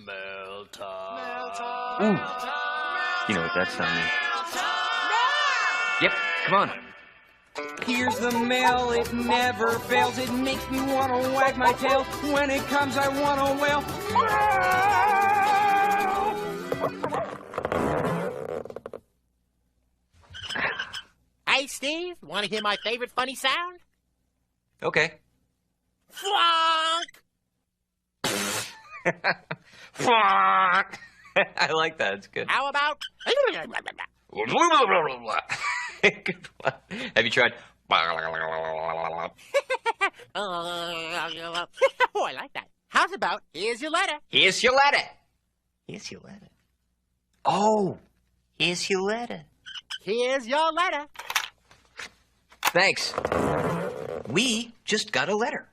Mailtime. Ooh. You know what that sound is. Yep, come on. Here's the mail, it never fails. It makes me want to wag my tail. When it comes, I want to wail. Hey, Steve, want to hear my favorite funny sound? Okay. Flonk! I like that. It's good. How about... Good one. Have you tried? Oh, I like that. How's about, here's your letter. Here's your letter. Here's your letter. Oh, here's your letter. Here's your letter. Thanks. We just got a letter.